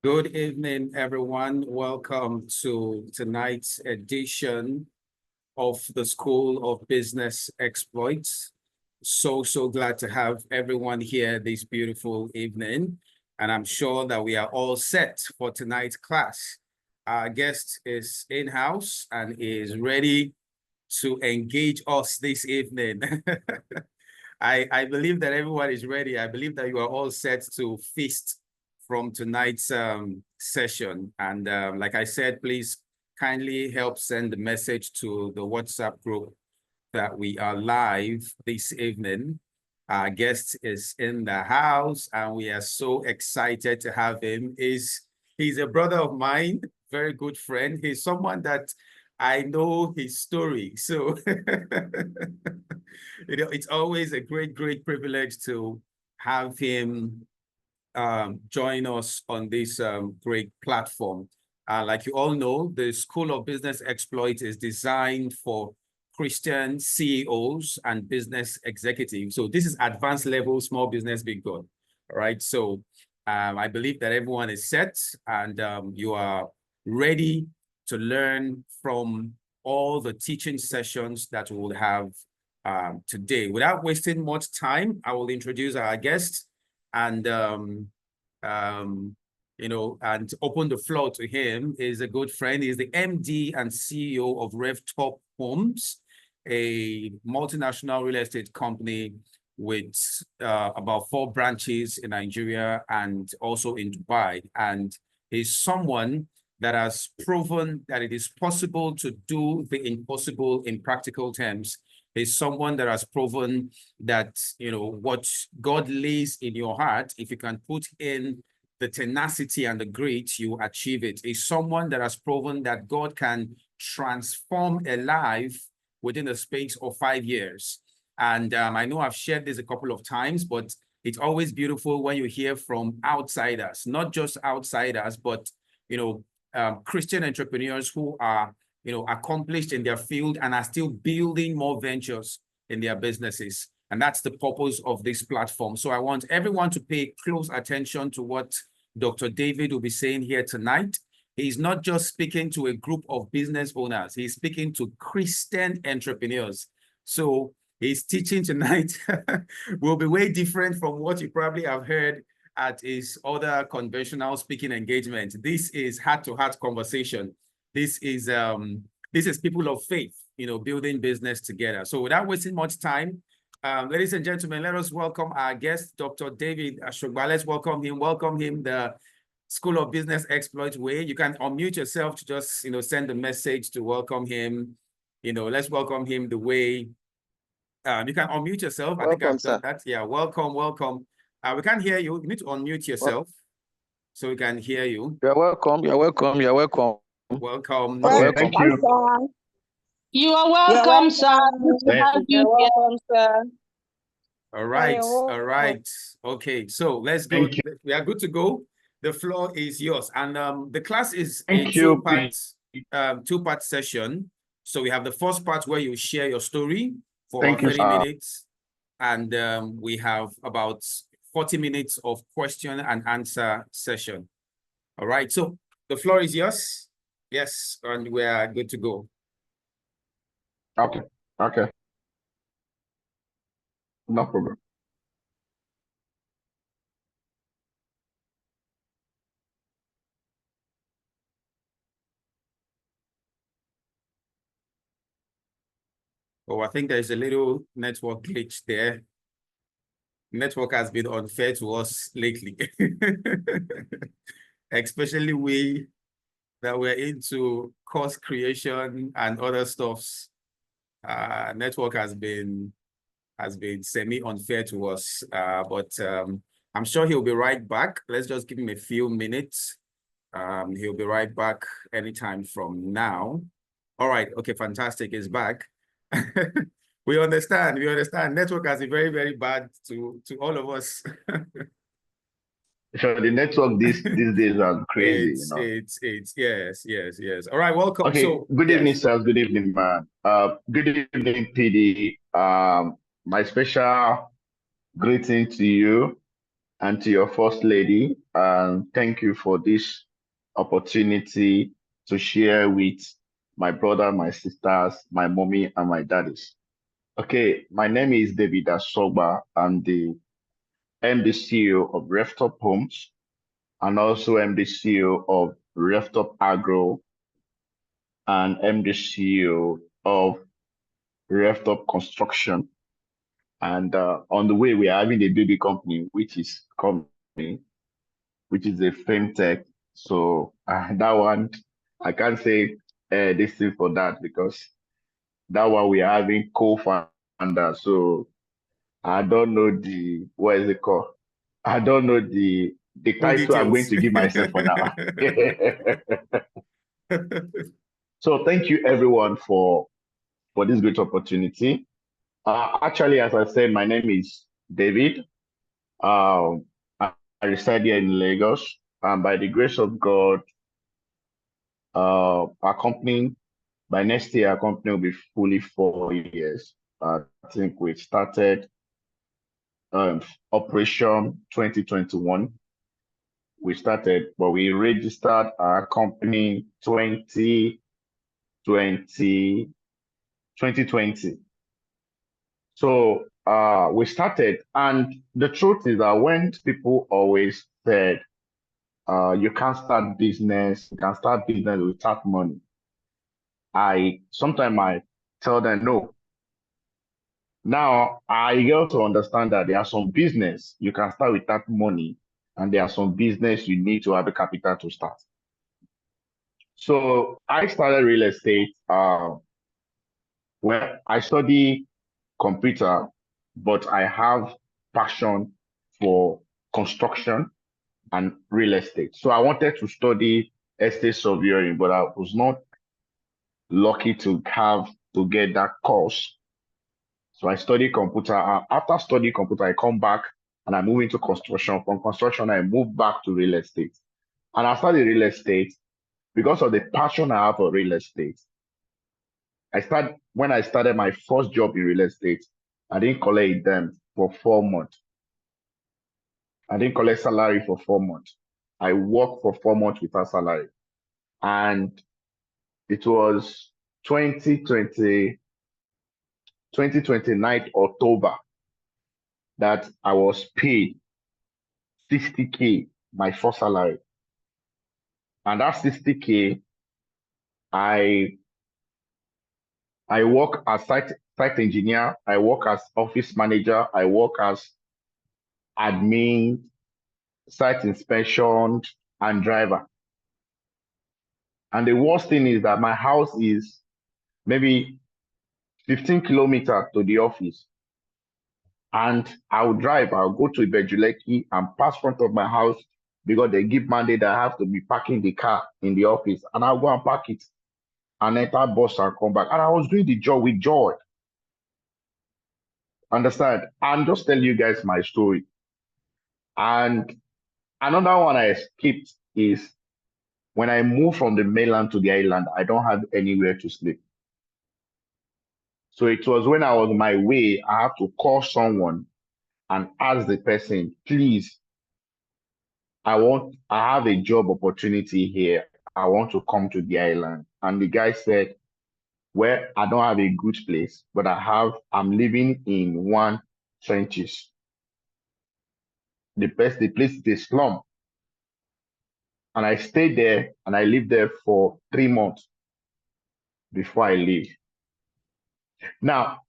Good evening, everyone. Welcome to tonight's edition of the School of Business Exploits. So glad to have everyone here this beautiful evening. And I'm sure that we are all set for tonight's class. Our guest is in-house and is ready to engage us this evening. I believe that everyone is ready. I believe that you are all set to feast from tonight's session. And like I said, please kindly help send the message to the WhatsApp group that we are live this evening. Our guest is in the house and we are so excited to have him. He's a brother of mine, very good friend. He's someone that I know his story. So it's always a great privilege to have him join us on this great platform. Like you all know, the School of Business Exploits is designed for Christian CEOs and business executives. So this is advanced level small business big God. All right. So I believe that everyone is set and you are ready to learn from all the teaching sessions that we'll have today. Without wasting much time, I will introduce our guest and and open the floor to him. He's a good friend. He's the MD and CEO of RevTop Homes, a multinational real estate company with about 4 branches in Nigeria and also in Dubai. And he's someone that has proven that it is possible to do the impossible in practical terms. He's someone that has proven that, what God lays in your heart, if you can put in the tenacity and the grit, you achieve it. He's someone that has proven that God can transform a life within the space of 5 years. And I know I've shared this a couple of times, but it's always beautiful when you hear from outsiders, not just outsiders, but, Christian entrepreneurs who are accomplished in their field and are still building more ventures in their businesses. And that's the purpose of this platform. So I want everyone to pay close attention to what Dr. David will be saying here tonight. He's not just speaking to a group of business owners. He's speaking to Christian entrepreneurs. So his teaching tonight will be way different from what you probably have heard at his other conventional speaking engagement. This is heart-to-heart conversation. This is people of faith, building business together. So without wasting much time, ladies and gentlemen, let us welcome our guest, Dr. David Asogba. Let's welcome him. Welcome him the School of Business Exploit way. You can unmute yourself to just send a message to welcome him. Let's welcome him the way. You can unmute yourself. Welcome, I think I've done that. Yeah, welcome. We can't hear you. You need to unmute yourself so we can hear you. You're welcome. Welcome. Welcome, thank you. You are welcome, sir. You're welcome, sir. All right. Okay, so let's go. We are good to go. The floor is yours. And the class is a two-part session. So we have the first part where you share your story for 30 minutes. And we have about 40 minutes of question and answer session. All right, so the floor is yours. Yes, and we are good to go. Okay. No problem. Oh, I think there's a little network glitch there. Network has been unfair to us lately. Especially we that we're into course creation and other stuffs. Network has been semi-unfair to us. But I'm sure he'll be right back. Let's just give him a few minutes. He'll be right back anytime from now. All right. Okay, fantastic. He's back. We understand. Network has been very bad to all of us. So the network these days are crazy, It's yes. All right, welcome. Okay, so good evening, sirs. Good evening, man. Good evening, PD. My special greeting to you and to your first lady. And thank you for this opportunity to share with my brother, my sisters, my mommy, and my daddies. Okay, my name is David Asogba. I'm the MD CEO of Reftop Homes and also MD CEO of Reftop Agro and MD CEO of Reftop Construction. And on the way, we are having a baby company, which is coming, which is a femtech. So that one, I can't say this thing for that because that one we are having co-founder. So I don't know what is it called? I don't know the Full title I'm going details. to give myself for now. So thank you everyone for this great opportunity. Actually, as I said, my name is David. I reside here in Lagos, and by the grace of God, our company, by next year, our company will be fully 4 years. I think we started Operation 2021. We started, but we registered our company 2020. So we started, and the truth is that when people always said, you can't start business, you can start business without money, sometimes I tell them no. Now I also understand that there are some business you can start without money, and there are some business you need to have a capital to start. So I started real estate. Well, I study computer, but I have passion for construction and real estate. So I wanted to study estate surveying, but I was not lucky to get that course. So I studied computer. After studying computer, I come back and I move into construction. From construction, I move back to real estate. And I started real estate because of the passion I have for real estate. When I started my first job in real estate, I didn't collect them for 4 months. I didn't collect salary for 4 months. I worked for 4 months without salary. And it was 2029 October that I was paid 60K, my first salary. And that 60K, I work as site engineer, I work as office manager, I work as admin, site inspection, and driver. And the worst thing is that my house is maybe 15 kilometers to the office. And I'll drive, I'll go to Ibejuleki and pass front of my house because they give mandate that I have to be parking the car in the office. And I'll go and park it and enter bus and come back. And I was doing the job with joy. Understand? I'm just telling you guys my story. And another one I skipped is when I moved from the mainland to the island, I don't have anywhere to sleep. So it was when I was on my way, I have to call someone and ask the person, please, I have a job opportunity here. I want to come to the island. And the guy said, well, I don't have a good place, but I'm living in one trenches. The place is a slum. And I stayed there and I lived there for 3 months before I leave. Now,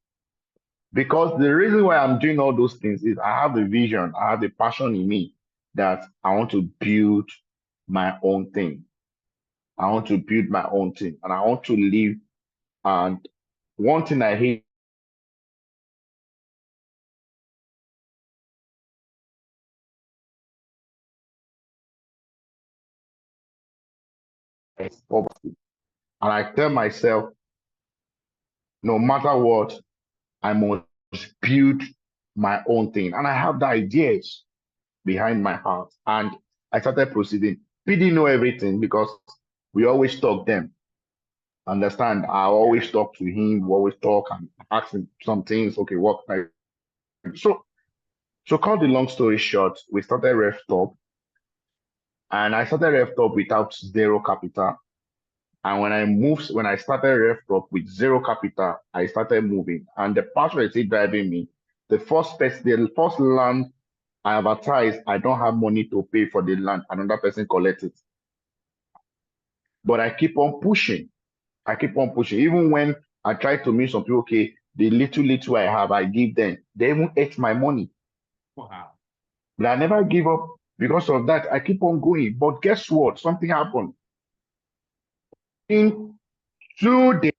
because the reason why I'm doing all those things is I have a vision, I have a passion in me that I want to build my own thing. I want to build my own thing and I want to live. And one thing I hate is poverty. And I tell myself, no matter what, I must build my own thing. And I have the ideas behind my heart. And I started proceeding. We didn't know everything because we always talk them. Understand? I always talk to him, we always talk and ask him some things. Okay, what? So So cut the long story short, we started RevTop, and I started RevTop without zero capital. And when I started RevTop with zero capital, I started moving. And the pastor is still driving me. The first land I advertised, I don't have money to pay for the land. Another person collect it. But I keep on pushing. I keep on pushing. Even when I try to meet some people, okay, the little I have, I give them. They even ate my money. Wow. But I never give up because of that. I keep on going. But guess what? Something happened. In 2 days,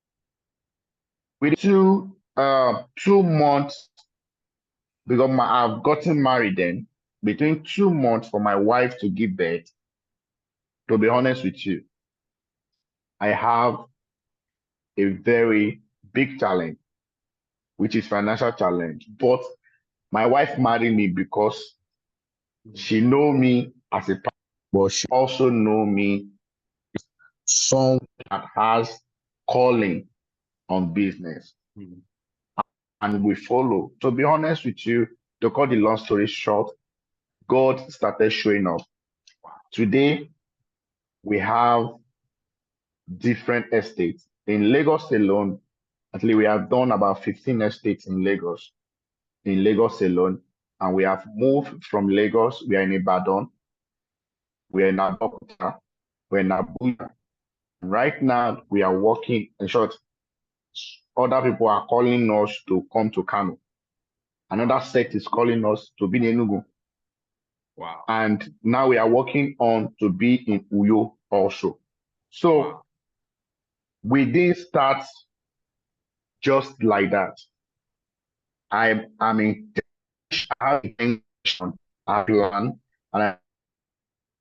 within 2 months, because I've gotten married then, between 2 months for my wife to give birth, to be honest with you, I have a very big challenge, which is financial challenge. But my wife married me because she know me as a partner, but she also know me as someone that has calling on business. And we follow. To be honest with you, to cut the long story short, God started showing up. Today, we have different estates. In Lagos alone, at least we have done about 15 estates in Lagos alone. And we have moved from Lagos. We are in Ibadan. We are in Abuja. We're in Abuja. Right now, we are working, in short, other people are calling us to come to Kano. Another sect is calling us to be in Enugu. Wow. And now we are working on to be in Uyo also. So Wow. we didn't start just like that. I have intention, I plan, and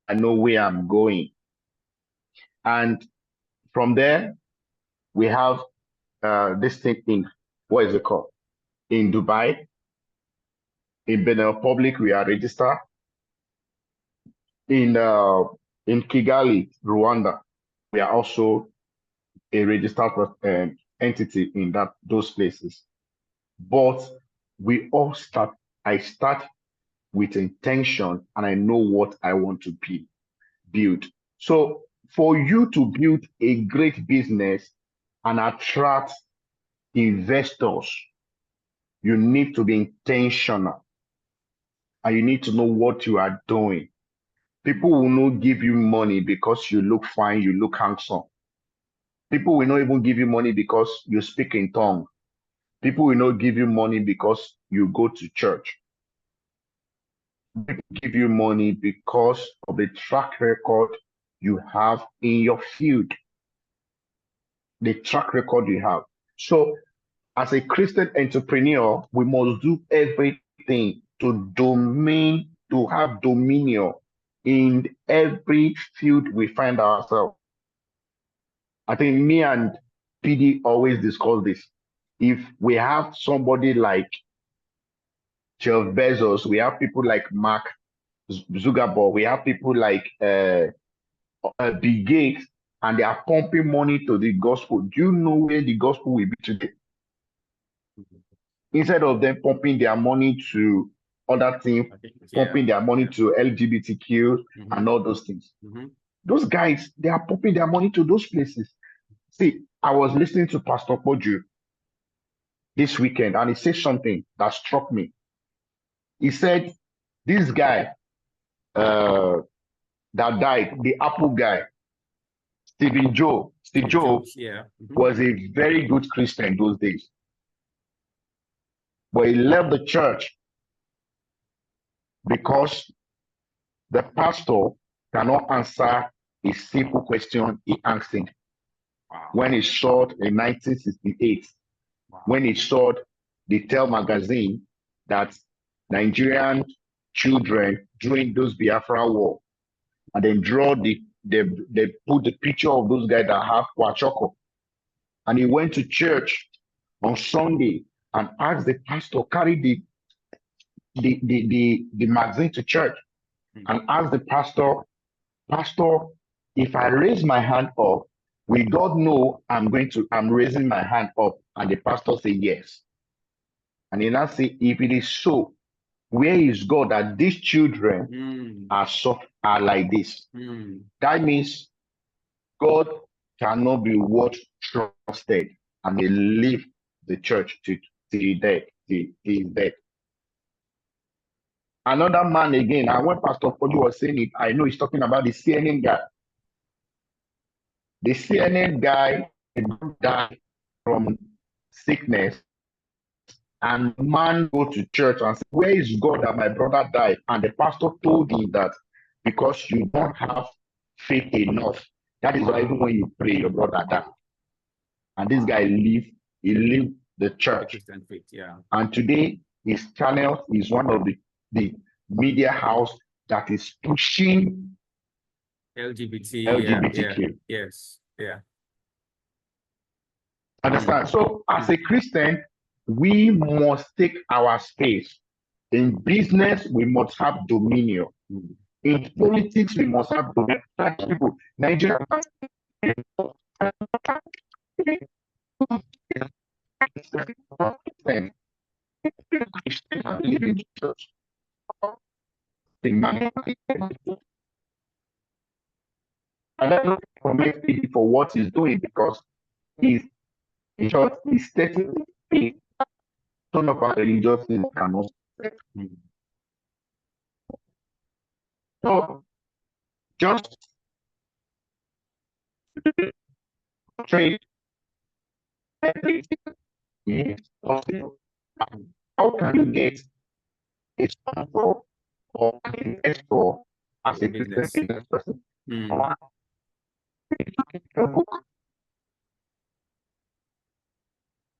I know where I'm going. And from there, we have this thing in, what is it called? In Dubai, in Benin Republic, we are registered. In Kigali, Rwanda, we are also a registered entity in those places. But I start with intention, and I know what I want to build. So for you to build a great business and attract investors, you need to be intentional, and you need to know what you are doing. People will not give you money because you look fine, you look handsome. People will not even give you money because you speak in tongue. People will not give you money because you go to church. People give you money because of the track record you have in your field. The track record you have. So as a Christian entrepreneur, we must do everything to have dominion in every field we find ourselves. I think me and PD always discuss this. If we have somebody like Jeff Bezos, we have people like Mark Zuckerberg, we have people like Bill Gates, and they are pumping money to the gospel. Do you know where the gospel will be today? Instead of them pumping their money to other things, pumping their money to LGBTQ and all those things. Those guys, they are pumping their money to those places. See, I was listening to Pastor Poju this weekend, and he said something that struck me. He said, this guy that died, the Apple guy, Steve Jobs, was a very good Christian those days. But he left the church because the pastor cannot answer a simple question he asked him. When he saw in 1968, when he saw the Tell magazine that Nigerian children during those Biafra war, and then they put the picture of those guys that have Kwachoko. And he went to church on Sunday and asked the pastor, carry the magazine to church, and asked the pastor, if I raise my hand up, will God know I'm raising my hand up? And the pastor said yes. And he now said, if it is so, where is God that these children are like this? That means God cannot be what trusted, and they leave the church till death. Till death. Another man again, and when Pastor Kojo was saying it, I know he's talking about the CNN guy. The CNN guy died from sickness, and man go to church and say, where is God that my brother died? And the pastor told him that because you don't have faith enough, that is why even when you pray, your brother died. And this guy he left the church. Christian faith, yeah. And today his channel is one of the media house that is pushing LGBTQ. Yes, yeah. Understand? So as a Christian, we must take our space. In business, we must have dominion. In politics, we must have dominion. People, Nigeria. And I don't commend him for what he's doing, because he's stating some of our religious things cannot. So just trade. Yes. How can you get a sponsor or an investor as a business person?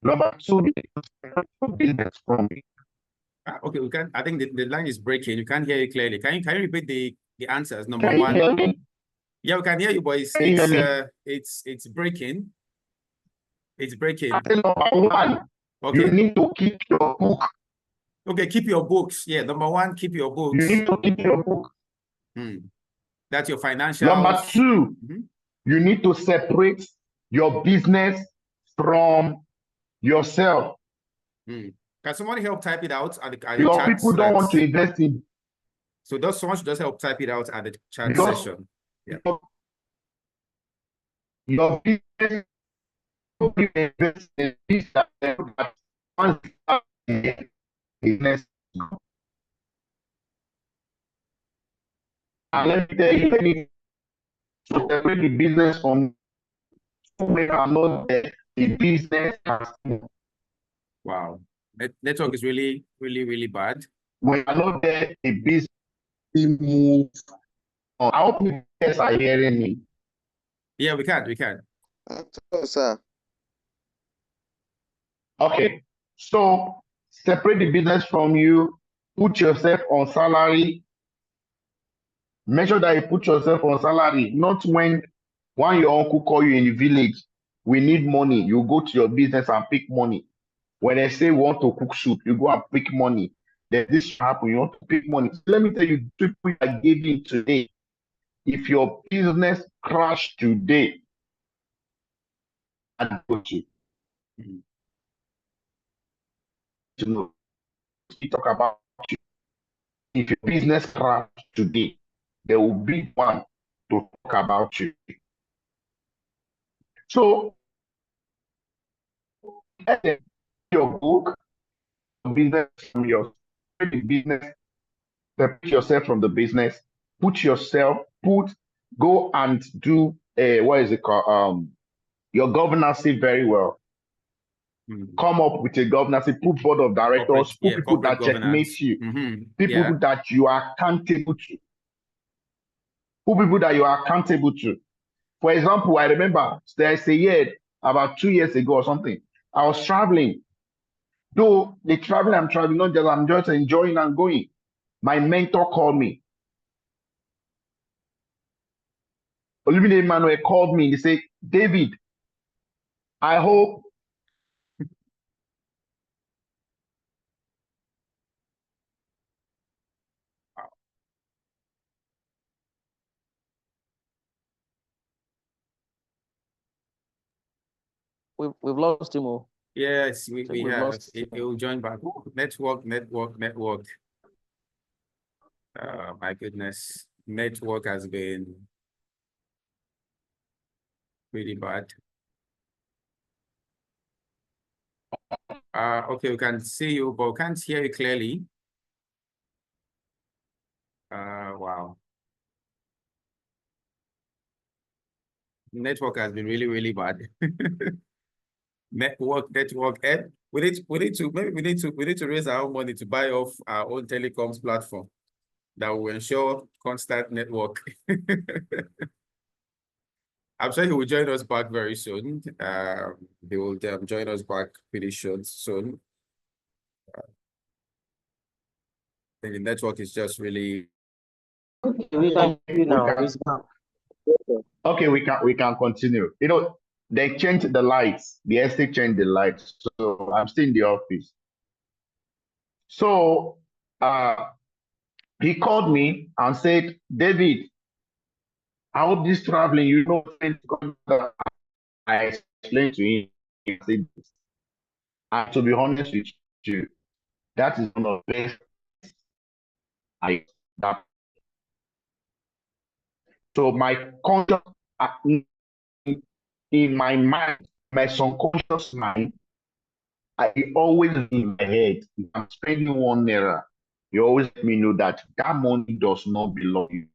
Number two, business from me. Okay, we can. I think the line is breaking. You can't hear you clearly. Can you repeat the answers? Number Can you one. hear me? Yeah, we can hear you, but it's breaking. It's breaking. Number one, Okay. you need to keep your book. Okay, keep your books. Yeah, number one, keep your books. You need to keep your book. That's your financial. Number two, you need to separate your business from yourself. Can someone help type it out at the Your chat? people don't want to invest in. So does someone should just help type it out at the chat session? Yeah. Your business invest in business. And let me tell you, so separate the business from the business. Wow. Network is really, really, really bad. We are not there, the business move on. I hope you guys are hearing me. Yeah, we can. Sir. Okay, so separate the business from you, put yourself on salary. Make sure that you put yourself on salary, not when your uncle call you in the village, we need money, you go to your business and pick money. When they say we want to cook soup, you go and pick money. Then this happen, you want to pick money. So let me tell you, people are giving today. If your business crash today, and we talk about you. If your business crash today, there will be one to talk about you. So, your book, business from your business, separate yourself from the business, go and do what is it called? Your governance very well. Come up with a governance, put board of directors, put people that checkmate you, people that you are accountable to. Put people that you are accountable to. For example, I remember there's a year, about 2 years ago or something, I was traveling. Though the traveling I'm traveling, not just I'm just enjoying and going. My mentor called me. Olumide Emmanuel called me. They say, David, I hope we've lost him. Yes, we have. It will join back. Network. My goodness, network has been really bad. Okay, we can see you, but we can't hear you clearly. Wow. Network has been really, really bad. Network. We need to raise our own money to buy off our own telecoms platform that will ensure constant network. I'm sure he will join us back very soon. He will join us back pretty soon. The network is just really. We can hear you now. Okay, we can continue. You know, they changed the lights. The estate changed the lights, so I'm still in the office. So he called me and said, David, I hope this traveling, you know, I explained to him, and to be honest with you, that is one of the best that. So my conscious, in my mind, my subconscious mind, I always in my head, if I'm spending ₦1, you always let me know that that money does not belong to you.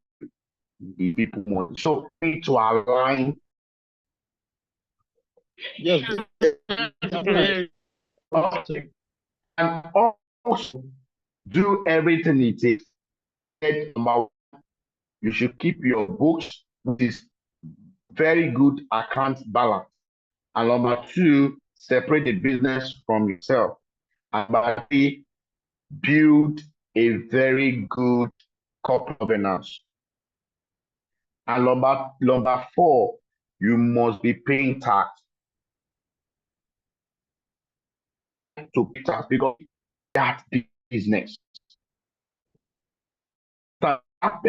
The people money. So we need to align. Yes. Okay. And also do everything it takes. You should keep your books, which is very good account balance. And number two, separate the business from yourself. And number three, build a very good corporate governance. And number four, you must be paying tax. To pay tax because that business. That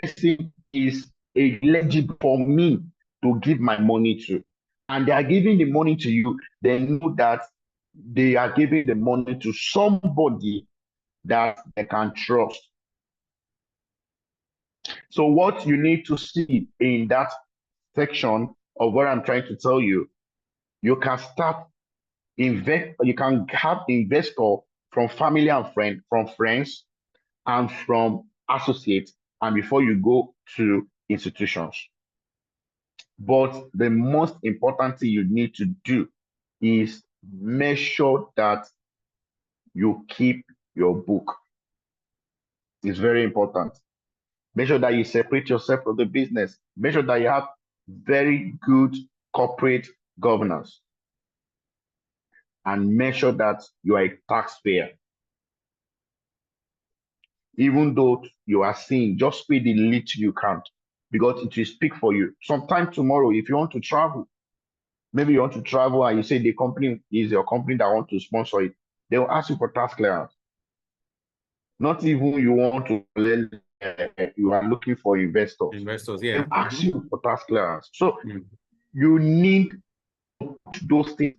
person is eligible for me to give my money to. And they are giving the money to you, they know that they are giving the money to somebody that they can trust. So what you need to see in that section of what I'm trying to tell you, you can start invest, you can have investor from family and friend, from friends and from associates, and before you go to institutions. But the most important thing you need to do is make sure that you keep your book. It's very important. Make sure that you separate yourself from the business. Make sure that you have very good corporate governance. And make sure that you are a taxpayer. Even though you are seeing, just pay the little you can, because it will speak for you. Sometime tomorrow, if you want to travel, maybe you want to travel and you say the company is your company that want to sponsor it, they will ask you for tax clearance. Not even you want to you are looking for investors. Investors, yeah. They'll ask you for tax clearance. So you need those things.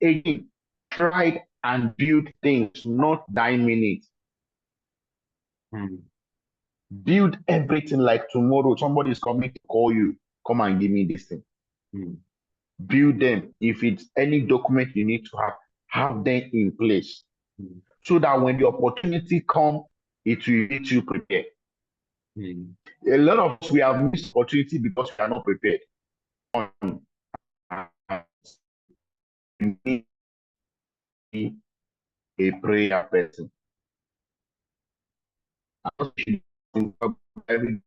Again, try and build things, not diming it. Build everything like tomorrow. Somebody is coming to call you. Come and give me this thing. Build them. If it's any document you need to have them in place. So that when the opportunity comes, it will make you prepared. A lot of us, we have missed opportunity because we are not prepared. A prayer person.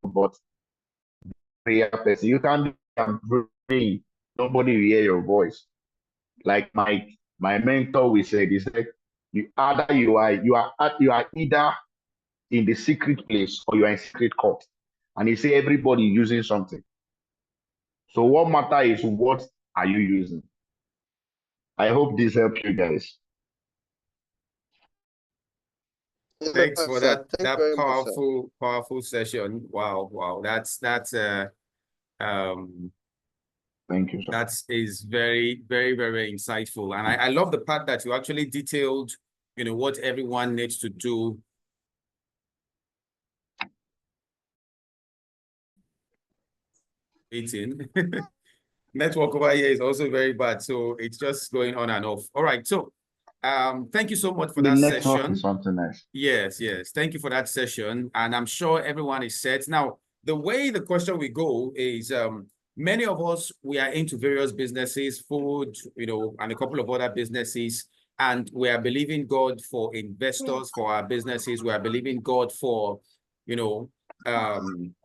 But prayer person, you can't pray. Nobody will hear your voice. Like my mentor we said, he said, you are either in the secret place or you are in secret court. And he said everybody using something. So what matter is what are you using? I hope this helps you guys. Thanks for that powerful session. Wow. That's thank you, sir. That is very insightful. And I love the part that you actually detailed, what everyone needs to do eating. Network over here is also very bad, so it's just going on and off. All right, so thank you so much for that network session. is something nice. Yes, thank you for that session, and I'm sure everyone is set. Now, the way the question will go is many of us, we are into various businesses, food, and a couple of other businesses, and we are believing God for investors for our businesses. We are believing God for,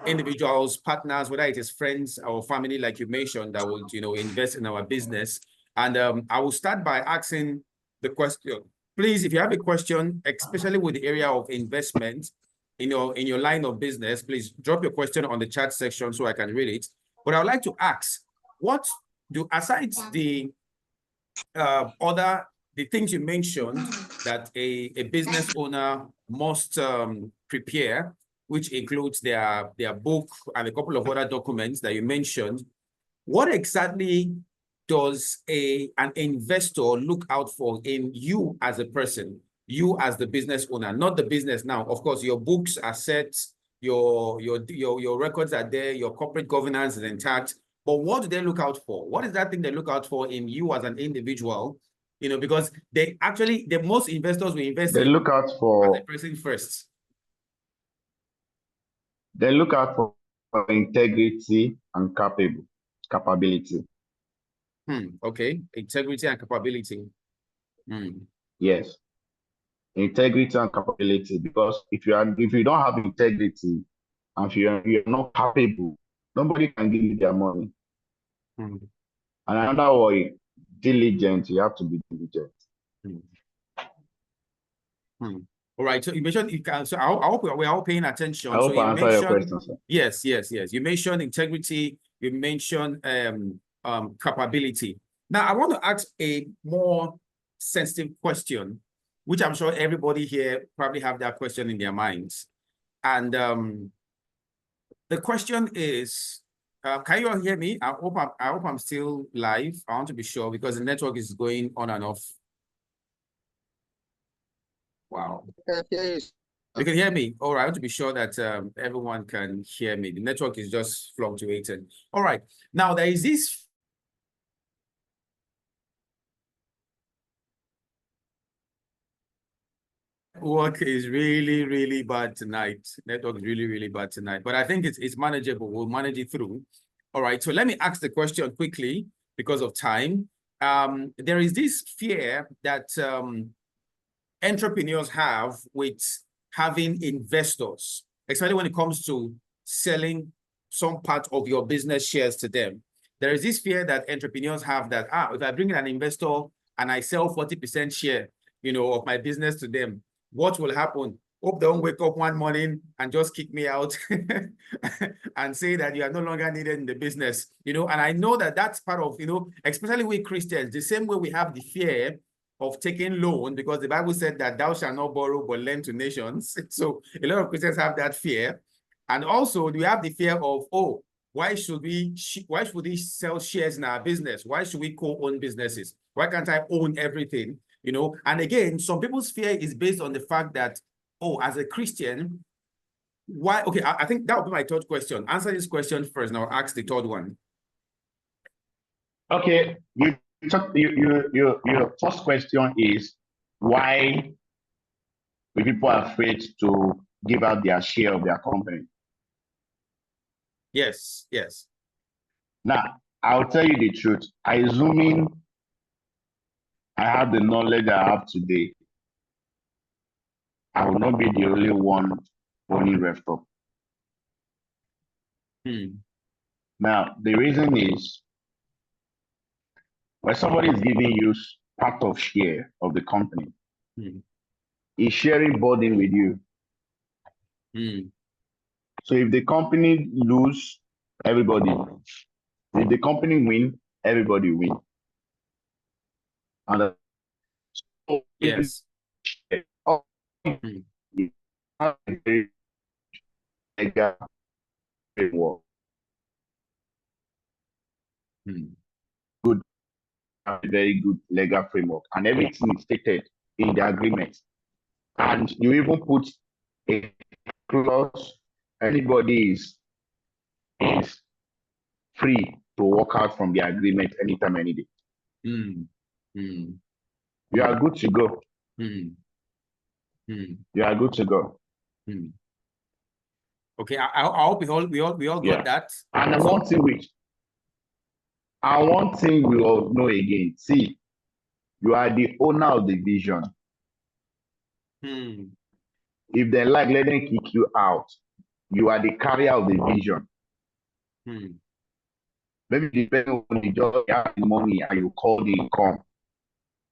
individuals, partners, whether it is friends or family, like you mentioned, that would, invest in our business. And I will start by asking the question. Please, if you have a question, especially with the area of investment, in your line of business, please drop your question on the chat section so I can read it. But I would like to ask, what do, aside the the things you mentioned that a business owner must prepare, which includes their book and a couple of other documents that you mentioned, what exactly does an investor look out for in you as a person, you as the business owner, not the business now? Of course, your books are set, your records are there, your corporate governance is intact, but what do they look out for? What is that thing they look out for in you as an individual? Because the most investors will invest They in look out for the person first. They look out for integrity and capability. Okay, integrity and capability. Yes, integrity and capability. Because if you don't have integrity and if you're not capable, nobody can give you their money. And another way, diligent. You have to be diligent. All right. So you mentioned you can. So I hope we're all paying attention. I hope I answer your question, sir. Yes. You mentioned integrity. You mentioned capability. Now I want to ask a more sensitive question, which I'm sure everybody here probably have that question in their minds. And the question is, can you all hear me? I hope I'm still live. I want to be sure because the network is going on and off. Wow. You can hear me? All right. I want to be sure that everyone can hear me. The network is just fluctuating. All right. Now, there is this. Work is really, really bad tonight. Network is really, really bad tonight. But I think it's manageable. We'll manage it through. All right. So let me ask the question quickly because of time. There is this fear that entrepreneurs have with having investors, especially when it comes to selling some part of your business shares to them. There is this fear that entrepreneurs have that, if I bring in an investor and I sell 40% share, of my business to them, what will happen? Hope they don't wake up one morning and just kick me out and say that you are no longer needed in the business, and I know that that's part of, especially we Christians, the same way we have the fear of taking loan, because the Bible said that thou shalt not borrow but lend to nations. So a lot of Christians have that fear. And also we have the fear of, why should we sell shares in our business? Why should we co-own businesses? Why can't I own everything? And again, some people's fear is based on the fact that, as a Christian, why? Okay, I think that would be my third question. Answer this question first, and I'll ask the third one. Okay, your first question is why people are afraid to give out their share of their company. Yes. Now, I'll tell you the truth. Assuming I have the knowledge I have today, I will not be the only one owning RevTop. Now, the reason is when somebody is giving you part of share of the company, is sharing burden with you. So if the company lose, everybody wins. If the company win, everybody win. And yes. Good, very good legal framework, and everything is stated in the agreement. And you even put a clause: anybody is free to walk out from the agreement anytime, any day. Mm. Mm. You are good to go. Mm. Mm. You are good to go. Mm. Okay, I hope we all Yeah. got that. And one thing we all know again, see, you are the owner of the vision. Hmm. If they like, let them kick you out. You are the carrier of the vision. Hmm. Maybe depending on the job, you have the money and you call the income.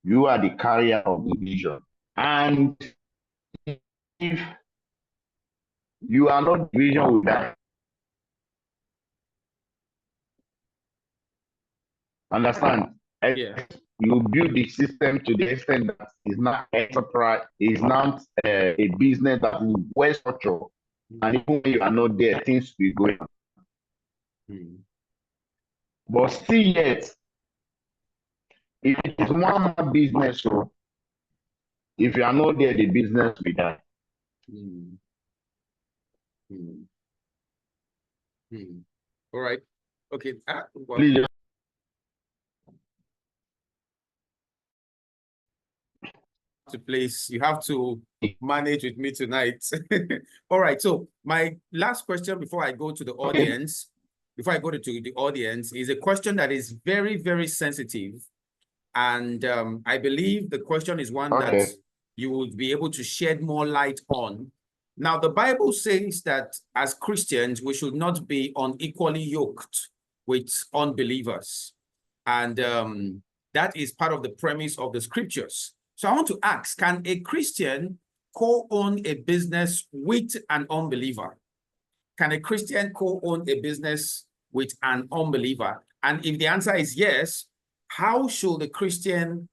You are the carrier of the vision. And if you are not the vision with that, understand? Yeah. You build the system to the extent that is not enterprise, is not a business that is well structured. And even when you are not there, things will go on. Hmm. But still yet, if it is one business, so if you are not there, the business will die. Hmm. Hmm. Hmm. All right. Okay. Well, Please, you have to manage with me tonight. All right. So my last question before I go to the audience, is a question that is very, very sensitive. And I believe the question is one that you would be able to shed more light on. Now, the Bible says that as Christians, we should not be unequally yoked with unbelievers. And that is part of the premise of the scriptures. So I want to ask, can a Christian co-own a business with an unbeliever? Can a Christian co-own a business with an unbeliever? And if the answer is yes, how should the Christian,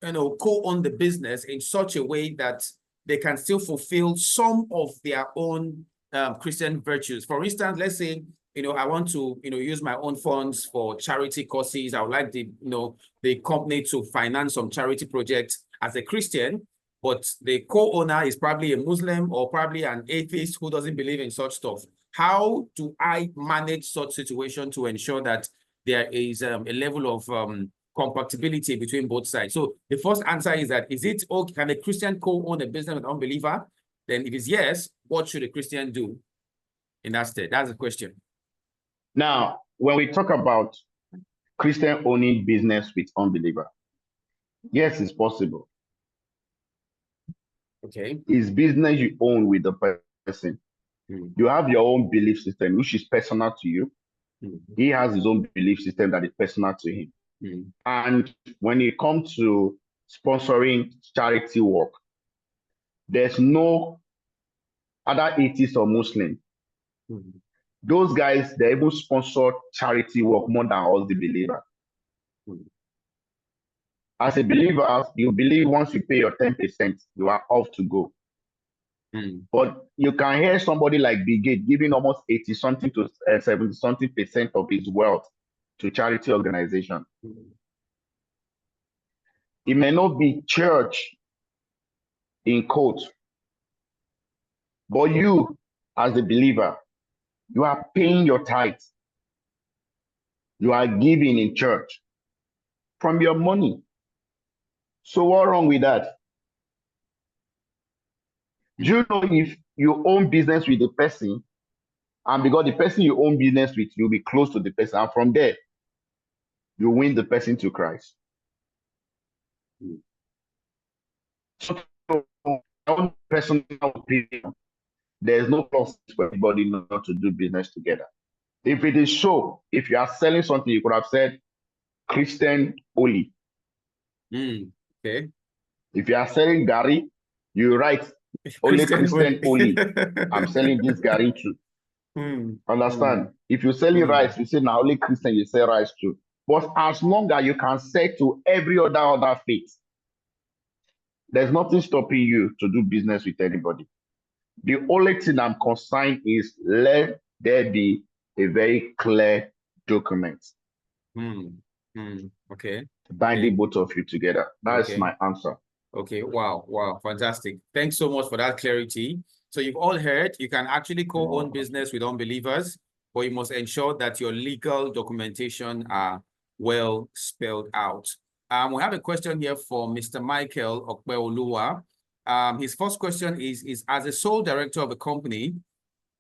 co-own the business in such a way that they can still fulfill some of their own Christian virtues? For instance, let's say, I want to, use my own funds for charity causes. I would like the company to finance some charity projects as a Christian, but the co-owner is probably a Muslim or probably an atheist who doesn't believe in such stuff. How do I manage such situation to ensure that there is a level of compatibility between both sides? So the first answer is that, can a Christian co-own a business with an unbeliever? Then if it's yes, what should a Christian do in that state? That's the question. Now, when we talk about Christian owning business with unbeliever, yes, it's possible. Okay. It's business you own with the person. You have your own belief system, which is personal to you. He has his own belief system that is personal to him. And when it comes to sponsoring charity work, there's no other atheist or Muslim. Those guys, they even sponsor charity work more than all the believers. As a believer, you believe once you pay your 10%, you are off to go. But you can hear somebody like Bill Gates giving almost 80-something to 70-something% of his wealth to charity organization. It may not be church in quotes, but you, as a believer, you are paying your tithes. You are giving in church from your money. So what's wrong with that? Do you know if you own business with the person, and because the person you own business with, you'll be close to the person, and from there, you win the person to Christ. So, personal opinion, there's no process for everybody not to do business together. If it is so, if you are selling something, you could have said Christian only. Okay. If you are selling Gary, you write only Christian only. I'm selling this Gary too. Understand? If you're selling rice, you say now only Christian, you sell rice too. But as long as you can sell to every other faith, there's nothing stopping you to do business with anybody. The only thing I'm concerned is let there be a very clear document. Okay. Binding both of you together. That's my answer. Okay. Wow. Fantastic. Thanks so much for that clarity. So you've all heard, you can actually co-own business with unbelievers. but you must ensure that your legal documentation are well spelled out. We have a question here for Mr. Michael Okpeoluwa. His first question is as a sole director of a company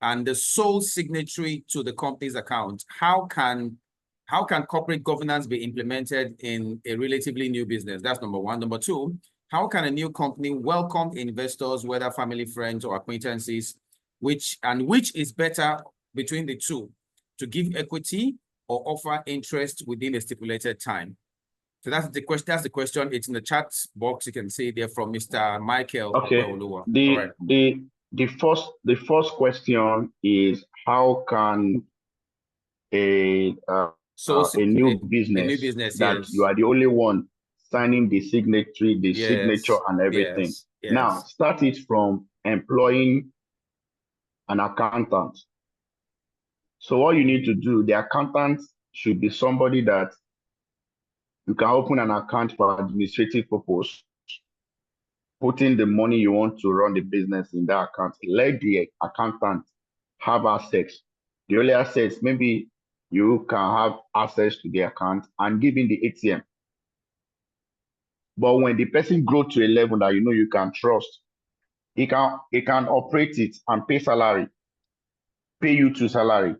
and the sole signatory to the company's account, how can corporate governance be implemented in a relatively new business? That's number one. Number two, how can a new company welcome investors, whether family, friends, or acquaintances, which is better between the two, to give equity or offer interest within a stipulated time? So that's the question. That's the question. It's in the chat box. You can see there from Mr. Michael. Okay. Okpeoluwa. The first question is how can a new business that yes. you are the only one signing the signature and everything. Yes. Now start it from employing an accountant. So what you need to do, the accountant should be somebody that you can open an account for administrative purpose, put in the money you want to run the business in that account. Let the accountant have access. The only access, maybe you can have access to the account and give in the ATM. But when the person grows to a level that you know you can trust, he can operate it and pay salary, pay you to salary.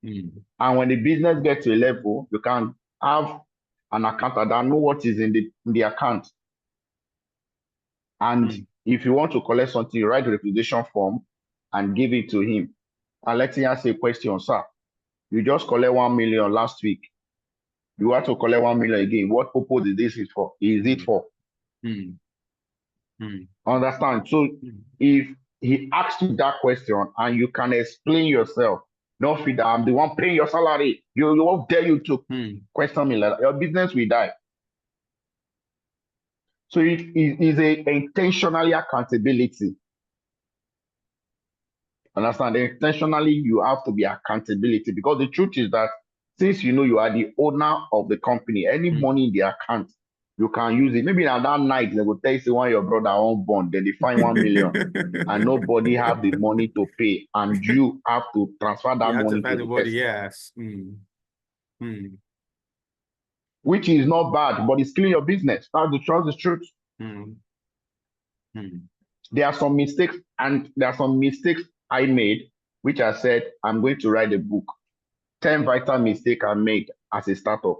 And when the business gets to a level, you can have an accountant that know what is in the account. And if you want to collect something, you write a requisition form and give it to him. And let him ask a question, sir. You just collect 1 million last week. You want to collect 1 million again. What purpose is this for? Is it for? Understand? So if he asks you that question and you can explain yourself, no feed that I'm the one paying your salary. You won't dare you to question me like that. Your business will die. So it is a intentionally accountability. Understand? Intentionally, you have to be accountability, because the truth is that since you know you are the owner of the company, any money in the account, you can use it. Maybe on that night, they will tell you one your brother won't born, then they find 1 million and nobody have the money to pay, and you have to transfer that money to the person. Yes. Which is not bad, but it's killing your business. That's the truth. There are some mistakes, and there are some mistakes I made, which I said, I'm going to write a book. 10 vital mistakes I made as a startup.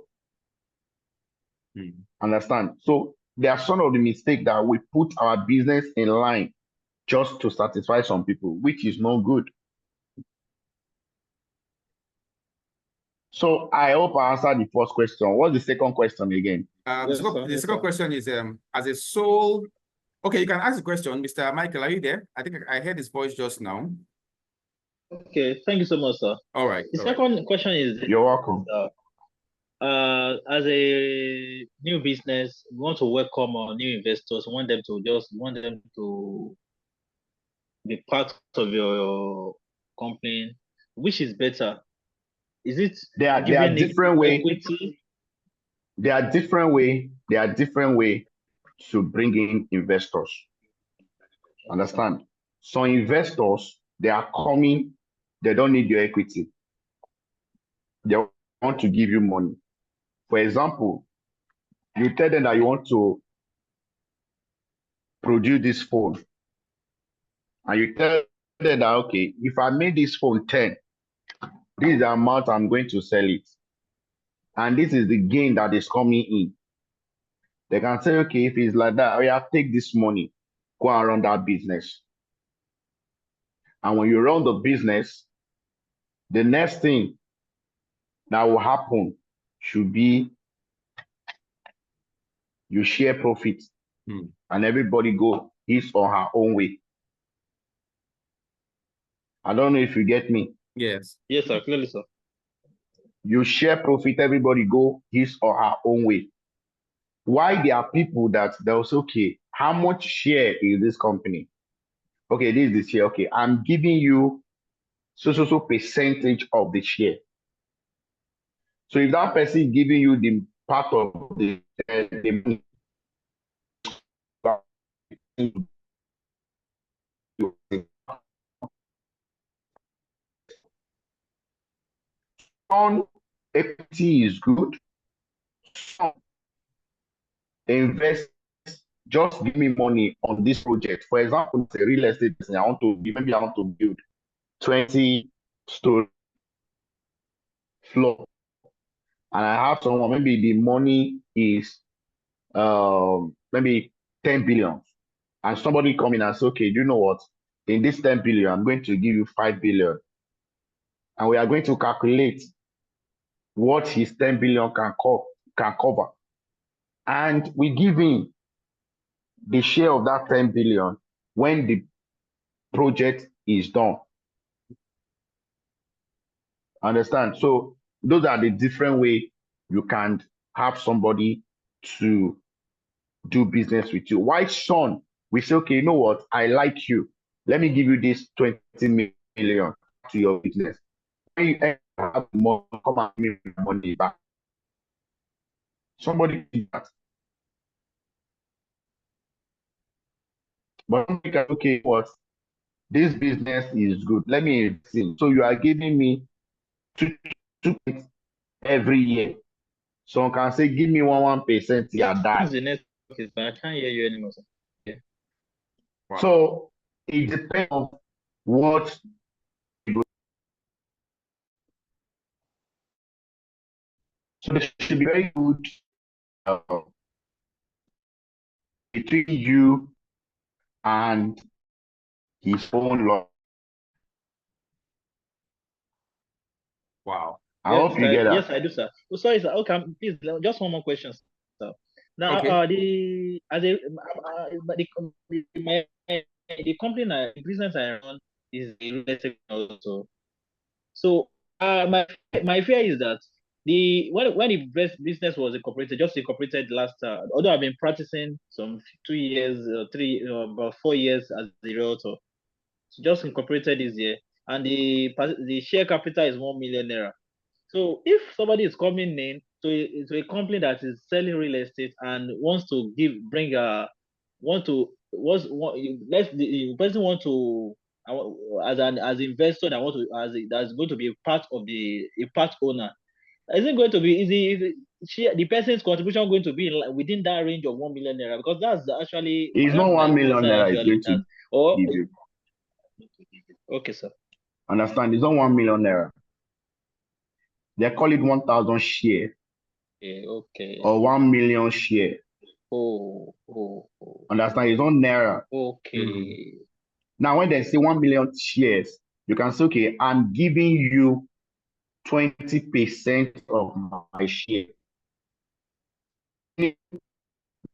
Understand? So there are some of the mistakes that we put our business in line just to satisfy some people, which is not good. So I hope I answered the first question. What's the second question again? The second question is as a sole. Okay, you can ask the question, Mr. Michael. Are you there? I think I heard his voice just now. Okay, thank you so much, sir. All right. The second question is, you're welcome. As a new business, we want to welcome our new investors. We want them to be part of your company. Which is better? Is it there are different ways? Equity? There are different way to bring in investors. Understand? Some investors, they are coming, they don't need your equity. They want to give you money. For example, you tell them that you want to produce this phone, and you tell them that, okay, if I made this phone 10, this is the amount I'm going to sell it, and this is the gain that is coming in. They can say, okay, if it's like that, I take this money, go and run that business. And when you run the business, the next thing that will happen should be you share profit, and everybody go his or her own way. I don't know if you get me. Yes. Yes, sir. Clearly, sir. You share profit, everybody go his or her own way. Why there are people that they'll say, okay, how much share is this company? Okay, this is the share. Okay, I'm giving you so percentage of the share. So if that person is giving you the part of the money, Some equity is good. Some invest, just give me money on this project. For example, it's a real estate business. Maybe I want to build 20-story floor. And I have someone, maybe the money is maybe 10 billion. And somebody come in and say, okay, do you know what? In this 10 billion, I'm going to give you 5 billion. And we are going to calculate what his 10 billion can cover. And we give him the share of that 10 billion when the project is done. Understand? So those are the different ways you can have somebody to do business with you. Why Sean? We say, okay, you know what? I like you. Let me give you this 20 million to your business. When you have more, come and give me money back. Somebody did that. But okay, what? This business is good. Let me invest in. So you are giving me 2% every year. Someone can say, give me 1%, yeah, die. The next is, but I can't hear you anymore. Sir. Yeah. Wow. So it depends on what you do. So there should be very good between you and his own law. Wow. I hope you get that. Yes, I do, sir. Oh, sorry, sir. Okay, please, just one more question, sir. Now, Okay. the company, the business I run is a real estate also. So, my fear is that when the business was incorporated last, although I've been practicing some 2 years, about 4 years as a realtor, so just incorporated this year, and the share capital is 1 million naira. So if somebody is coming in to a company that is selling real estate and wants to the person want to as investor that that's going to be a part of a part owner, is it going to be easy? The person's contribution going to be within that range of 1 million naira, because that's actually It's not 1 million concern naira actually. is going to Or give you. okay, sir. Understand? It's not 1 million naira. They call it 1,000 share. Okay. Or 1 million share. Oh. Understand? It's not naira. Okay. Now, when they say 1 million shares, you can say, okay, I'm giving you 20% of my share.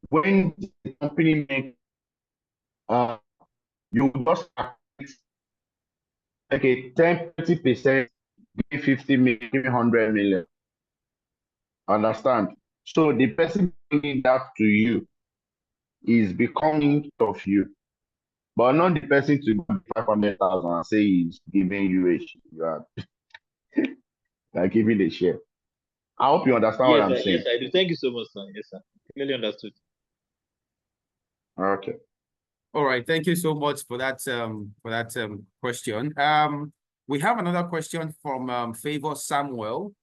When the company makes, you just okay, 20%, 50 million, 100 million. Understand? So the person bringing that to you is becoming of you, but not the person to 500,000 and say he's giving you a share. You are giving a share. I hope you understand what I'm saying. Yes, I do. Thank you so much, sir. Yes, sir. Clearly understood. Okay. All right. Thank you so much for that question. We have another question from Favor Samuel.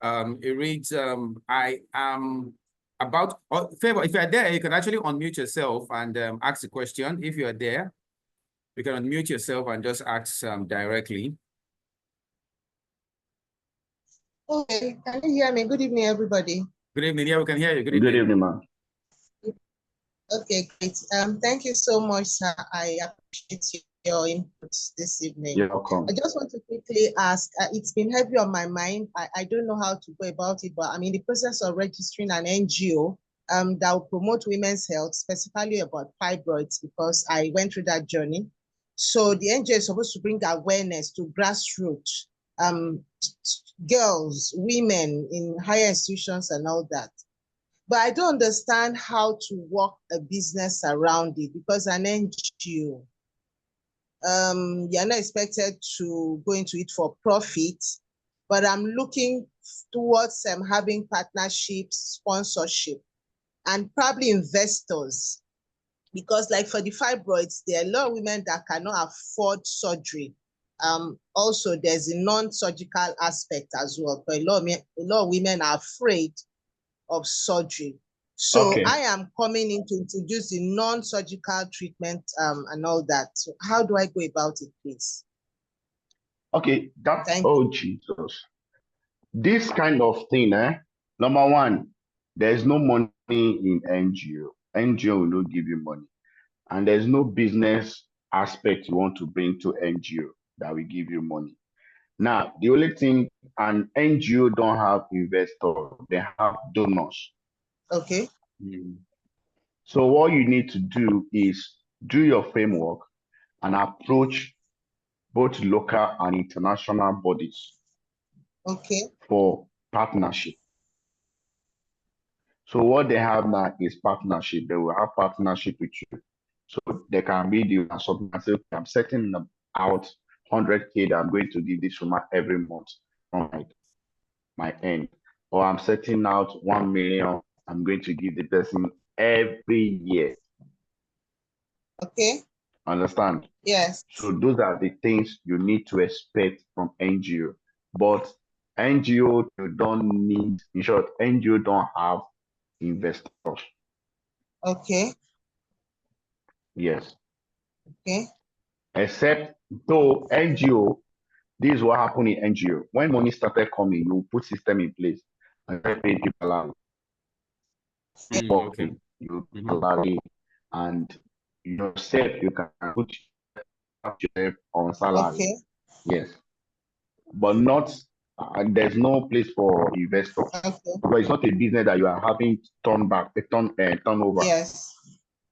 It reads, I am about Favor, if you're there, you can actually unmute yourself and ask the question. If you're there, you can unmute yourself and just ask directly. Okay, can you hear me? Good evening, everybody. Good evening. Yeah, we can hear you. Good evening, ma'am. Okay, great. Thank you so much, sir. I appreciate your input this evening. You're welcome. I just want to quickly ask, it's been heavy on my mind. I don't know how to go about it, but I'm in the process of registering an NGO that will promote women's health, specifically about fibroids, because I went through that journey. So the NGO is supposed to bring awareness to grassroots, girls, women in higher institutions and all that. But I don't understand how to work a business around it, because an NGO, you're not expected to go into it for profit, but I'm looking towards having partnerships, sponsorship, and probably investors. Because like for the fibroids, there are a lot of women that cannot afford surgery. also there's a non-surgical aspect as well. But a lot of women are afraid of surgery. So Okay. I am coming in to introduce the non-surgical treatment and all that. So how do I go about it, please? Okay, that's, Thank oh Jesus. This kind of thing, number one, there's no money in NGO. NGO will not give you money. And there's no business aspect you want to bring to NGO that will give you money. Now, the only thing, an NGO don't have investors, they have donors. Okay. So what you need to do is do your framework and approach both local and international bodies. Okay. For partnership. So what they have now is partnership. They will have partnership with you. So they can be the something and say, okay, I'm setting out 100K that I'm going to give this woman every month from my end. Or I'm setting out 1 million I'm going to give the person every year. Okay. Understand? Yes. So those are the things you need to expect from NGO. But NGO, you don't need, in short, NGO don't have investors. Okay. Yes. Okay. Except though NGO, this is what happened in NGO. When money started coming, you put system in place and pay people out. Okay. You salary and yourself, you can put yourself on salary. Okay. Yes. But not, there's no place for investors. Okay. But it's not a business that you are having turnover. Yes.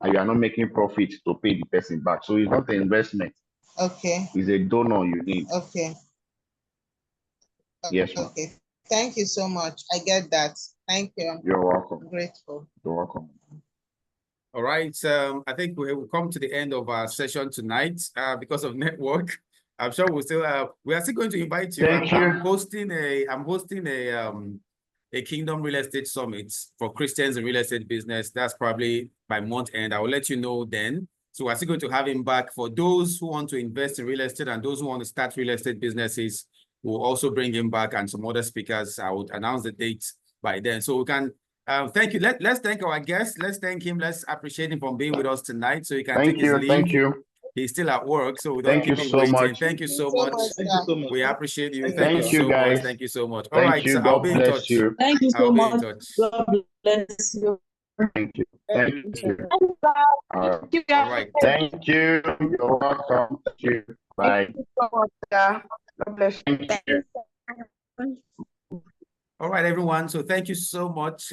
And you are not making profit to pay the person back. So it's not an investment. Okay. It's a donor you need. Okay. Yes, ma'am. Okay. Thank you so much. I get that. Thank you. You're welcome. I'm grateful. You're welcome. All right. I think we will come to the end of our session tonight because of network. I'm sure we are still going to invite you. I'm hosting a Kingdom Real Estate Summit for Christians in real estate business. That's probably by month end. I will let you know then. So we're still going to have him back for those who want to invest in real estate and those who want to start real estate businesses. We'll also bring him back and some other speakers. I would announce the date by then. So we can thank you. Let's thank our guest. Let's thank him. Let's appreciate him for being with us tonight. So he can take his leave. Thank you. He's still at work, so we don't keep him waiting. Much. Thank you so much. Thank you so much. We appreciate you. Thank you so much. guys. Thank you so much. All right, you. so God I'll be in bless touch. you. Thank you so much. God bless you. Thank you. Thank you. Thank you, guys. All right. Thank you. You're welcome. Thank you. Bye. Thank you so much, God bless you. Thank you. All right, everyone. So thank you so much.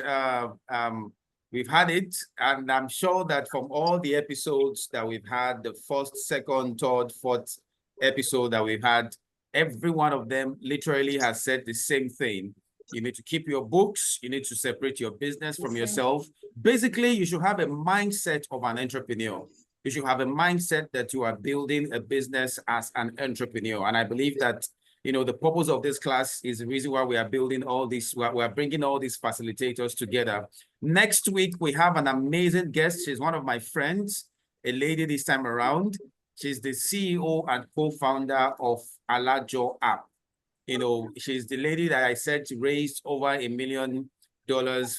We've had it, and I'm sure that from all the episodes that we've had, the first, second, third, fourth episode that we've had, every one of them literally has said the same thing. You need to keep your books. You need to separate your business from yourself. Basically, you should have a mindset of an entrepreneur. You should have a mindset that you are building a business as an entrepreneur. And I believe that the purpose of this class is the reason why we are building all this. We are bringing all these facilitators together. Next week, we have an amazing guest. She's one of my friends, a lady this time around. She's the CEO and co-founder of Alajo app. She's the lady that I said raised over $1 million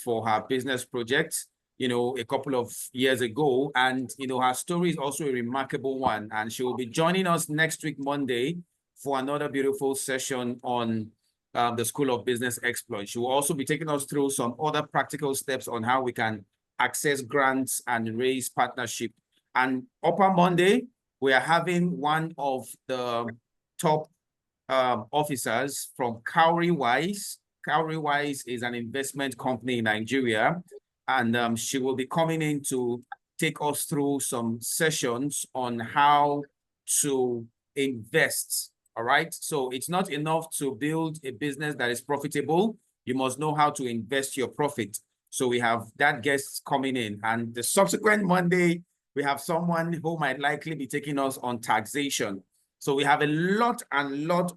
for her business project, a couple of years ago. And, her story is also a remarkable one. And she will be joining us next week, Monday, for another beautiful session on the School of Business Exploits. She will also be taking us through some other practical steps on how we can access grants and raise partnership. And upper Monday, we are having one of the top officers from Cowrywise. Cowrywise is an investment company in Nigeria, and she will be coming in to take us through some sessions on how to invest. All right. So it's not enough to build a business that is profitable. You must know how to invest your profit. So we have that guest coming in. And the subsequent Monday, we have someone who might likely be taking us on taxation. So we have a lot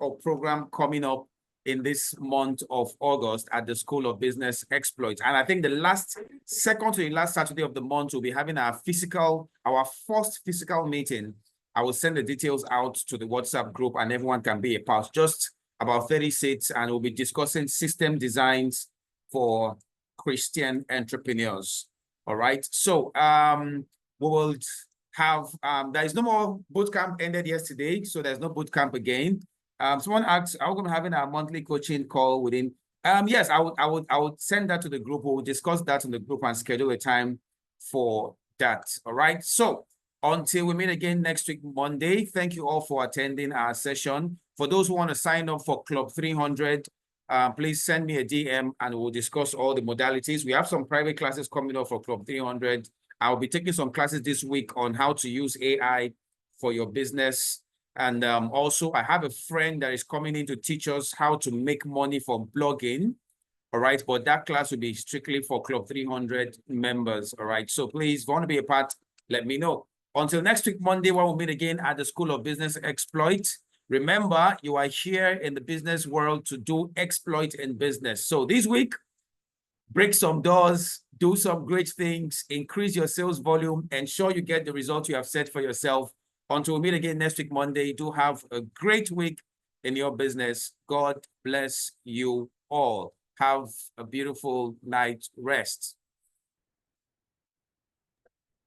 of program coming up in this month of August at the School of Business Exploits. And I think the second to the last Saturday of the month, we'll be having our first physical meeting I will send the details out to the WhatsApp group and everyone can be a part. Just about 30 seats, and we'll be discussing system designs for Christian entrepreneurs. All right. So we will have there is no more bootcamp ended yesterday, so there's no bootcamp again. Someone asked, are we going to be having our monthly coaching call within? Yes, I would send that to the group. We'll discuss that in the group and schedule a time for that. All right. So until we meet again next week, Monday, thank you all for attending our session. For those who want to sign up for Club 300, please send me a DM and we'll discuss all the modalities. We have some private classes coming up for Club 300. I'll be taking some classes this week on how to use AI for your business. And also, I have a friend that is coming in to teach us how to make money from blogging. All right. But that class will be strictly for Club 300 members. All right. So please, if you want to be a part, let me know. Until next week, Monday, when we'll meet again at the School of Business Exploit. Remember, you are here in the business world to do exploit in business. So this week, break some doors, do some great things, increase your sales volume, ensure you get the results you have set for yourself. Until we meet again next week, Monday, do have a great week in your business. God bless you all. Have a beautiful night rest.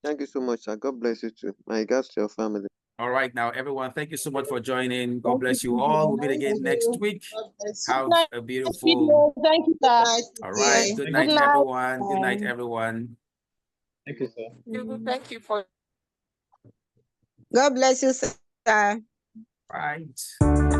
Thank you so much, sir. God bless you too. My regards to your family. All right, now, everyone, thank you so much for joining. God bless you all. We'll meet again next week. Have a beautiful... Thank you, sir. All right, good night, everyone. Good night, everyone. Thank you, sir. Thank you for... God bless you, sir. Right.